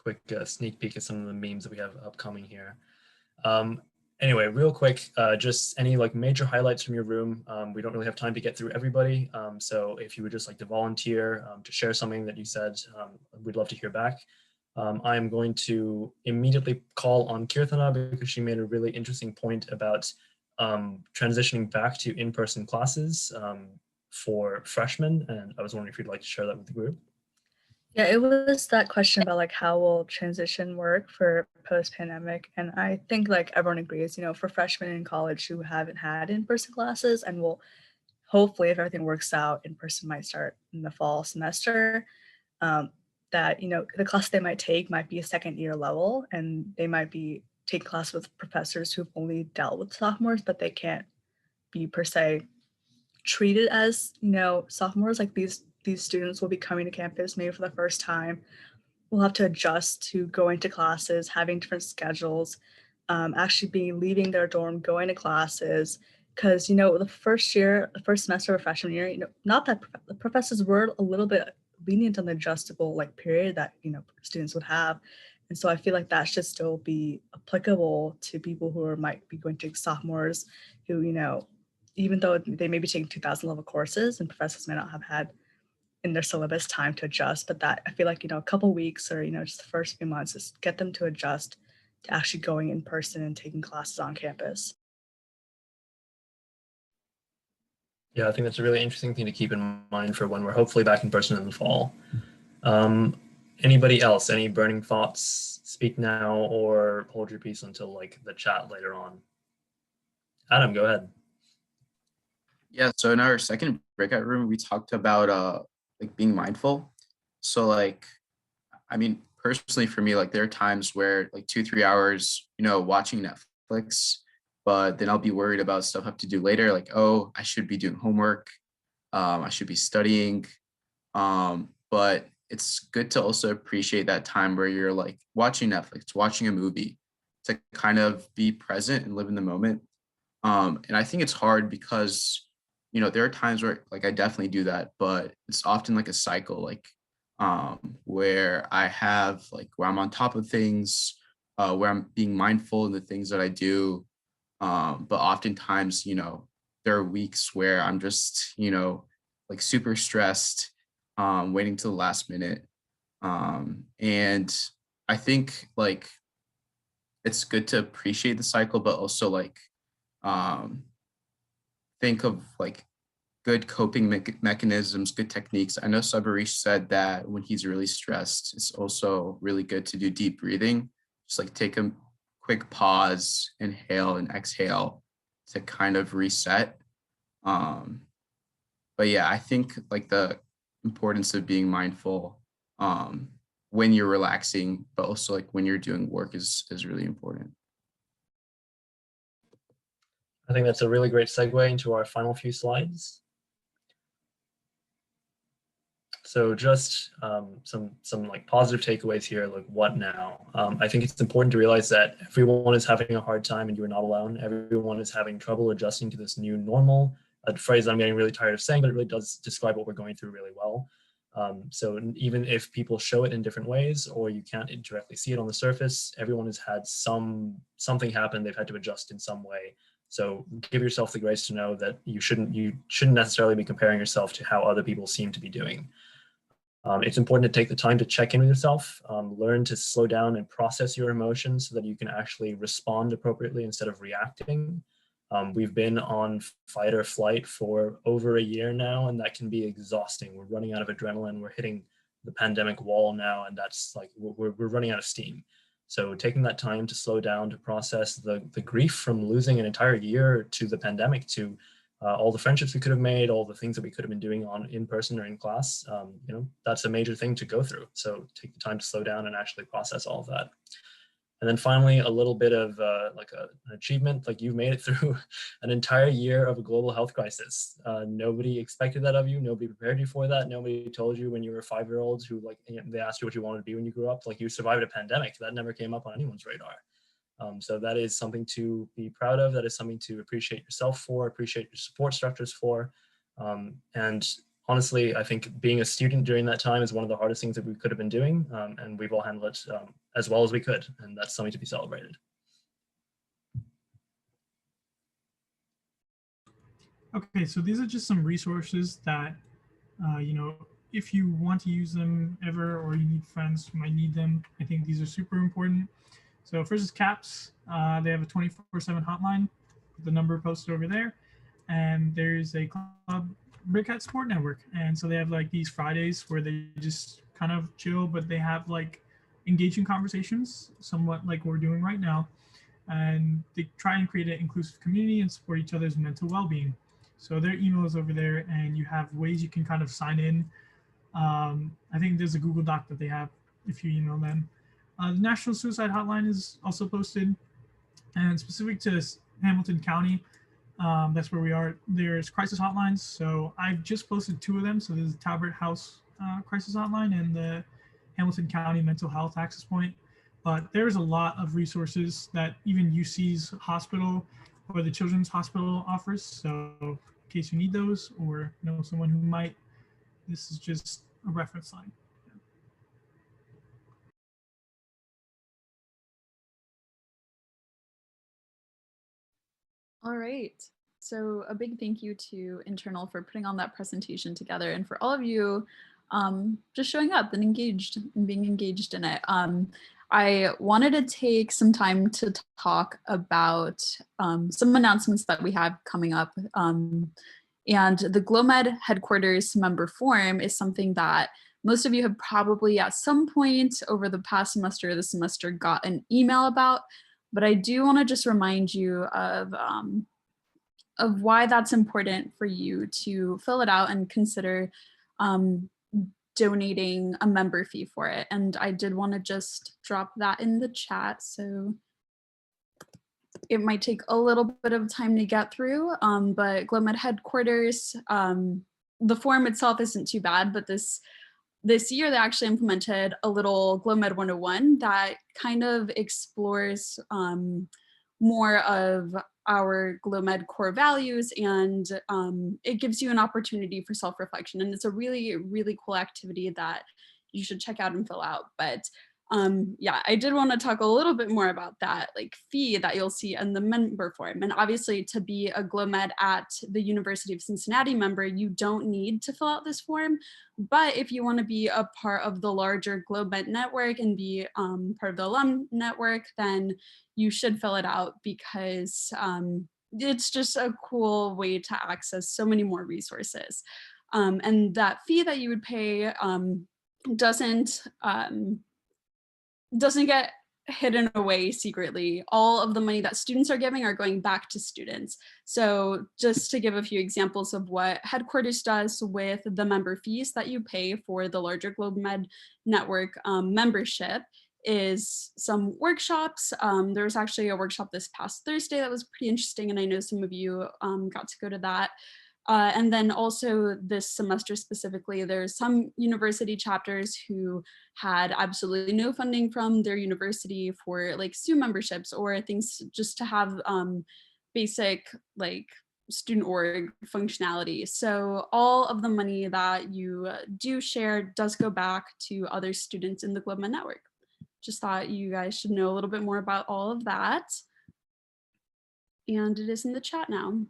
quick sneak peek at some of the memes that we have upcoming here. Um, anyway, real quick, just any like major highlights from your room. We don't really have time to get through everybody. So if you would just like to volunteer to share something that you said, we'd love to hear back. I am going to immediately call on Kirthana because she made a really interesting point about transitioning back to in-person classes for freshmen. And I was wondering if you'd like to share that with the group. Yeah, it was that question about like how will transition work for post-pandemic, and I think like everyone agrees, for freshmen in college who haven't had in-person classes and will hopefully, if everything works out, in-person might start in the fall semester. Um, that the class they might take might be a second year level, and they might be taking class with professors who've only dealt with sophomores, but they can't be per se treated as sophomores. Like these students will be coming to campus maybe for the first time, will have to adjust to going to classes, having different schedules, actually being leaving their dorm, going to classes. Because the first semester of freshman year, not that the professors were a little bit lenient on the adjustable like period that students would have, and so I feel like that should still be applicable to people who might be going to sophomores, who even though they may be taking 2000 level courses and professors may not have had in their syllabus time to adjust, but that I feel like a couple weeks or just the first few months, just get them to adjust to actually going in person and taking classes on campus. Yeah, I think that's a really interesting thing to keep in mind for when we're hopefully back in person in the fall. Um, Anybody else? Any burning thoughts? Speak now or hold your peace until like the chat later on. Adam, go ahead. Yeah, so in our second breakout room, we talked about like being mindful. So like, I mean, personally for me, like there are times where like 2, 3 hours, watching Netflix, but then I'll be worried about stuff I have to do later. Like, oh, I should be doing homework. I should be studying. But it's good to also appreciate that time where you're like watching Netflix, watching a movie, to kind of be present and live in the moment. And I think it's hard because, there are times where like I definitely do that, but it's often like a cycle, like where I have like where I'm on top of things, where I'm being mindful in the things that I do. But oftentimes, there are weeks where I'm just, like super stressed, waiting to the last minute. And I think like it's good to appreciate the cycle, but also like um, think of like good coping mechanisms, good techniques. I know Sabarish said that when he's really stressed, it's also really good to do deep breathing. Just like take a quick pause, inhale and exhale to kind of reset. Um, but yeah, I think like the importance of being mindful um, when you're relaxing, but also like when you're doing work is really important. I think that's a really great segue into our final few slides. So just some like positive takeaways here, like what now? I think it's important to realize that everyone is having a hard time and you are not alone. Everyone is having trouble adjusting to this new normal, a phrase I'm getting really tired of saying, but it really does describe what we're going through really well. So even if people show it in different ways or you can't directly see it on the surface, everyone has had something happen. They've had to adjust in some way. So give yourself the grace to know that you shouldn't necessarily be comparing yourself to how other people seem to be doing. It's important to take the time to check in with yourself, learn to slow down and process your emotions so that you can actually respond appropriately instead of reacting. We've been on fight or flight for over a year now, and that can be exhausting. We're running out of adrenaline. We're hitting the pandemic wall now, and that's like we're running out of steam. So taking that time to slow down, to process the grief from losing an entire year to the pandemic, to all the friendships we could have made, all the things that we could have been doing in person or in class, that's a major thing to go through. So take the time to slow down and actually process all of that. And then finally, a little bit of like an achievement, like you've made it through an entire year of a global health crisis. Nobody expected that of you. Nobody prepared you for that. Nobody told you when you were a 5-year-old who like, they asked you what you wanted to be when you grew up, like you survived a pandemic. That never came up on anyone's radar. So that is something to be proud of. That is something to appreciate yourself for, appreciate your support structures for. And honestly, I think being a student during that time is one of the hardest things that we could have been doing, and we've all handled it as well as we could, and that's something to be celebrated. Okay, so these are just some resources that, you know, if you want to use them ever or you need friends who might need them, I think these are super important. So first is CAPS. They have a 24/7 hotline with the number posted over there. And there's a club, Breakout Sport Network. And so they have like these Fridays where they just kind of chill, but they have like engaging conversations, somewhat like we're doing right now. And they try and create an inclusive community and support each other's mental well-being. So their email is over there, and you have ways you can kind of sign in. I think there's a Google Doc that they have if you email them. The National Suicide Hotline is also posted, and specific to Hamilton County, that's where we are. There's crisis hotlines. So I've just posted 2 of them. So there's the Talbot House crisis hotline and the Hamilton County Mental Health Access Point. But there's a lot of resources that even UC's hospital or the Children's Hospital offers. So in case you need those or know someone who might, this is just a reference line. All right. So a big thank you to Internal for putting on that presentation together, and for all of you just showing up and engaged and being engaged in it. I wanted to take some time to talk about some announcements that we have coming up. And the GLOMED headquarters member forum is something that most of you have probably at some point over the past semester or the semester got an email about, but I do want to just remind you of why that's important for you to fill it out and consider donating a member fee for it. And I did want to just drop that in the chat. So it might take a little bit of time to get through, but GLOMED headquarters, the form itself isn't too bad, but this year they actually implemented a little GLOMED 101 that kind of explores more of our GLOMED core values, and it gives you an opportunity for self-reflection. And it's a really, really cool activity that you should check out and fill out. But yeah, I did want to talk a little bit more about that like fee that you'll see in the member form. And obviously to be a GLOMED at the University of Cincinnati member, you don't need to fill out this form. But if you want to be a part of the larger GLOMED network and be part of the alum network, then you should fill it out, because it's just a cool way to access so many more resources. And that fee that you would pay doesn't get hidden away secretly. All of the money that students are giving are going back to students. So just to give a few examples of what headquarters does with the member fees that you pay for the larger GLOMED network membership is some workshops. There was actually a workshop this past Thursday that was pretty interesting, and I know some of you got to go to that. And then also this semester specifically, there's some university chapters who had absolutely no funding from their university for like SU memberships or things just to have basic like student org functionality. So all of the money that you do share does go back to other students in the GLOMED network. Just thought you guys should know a little bit more about all of that. And it is in the chat now.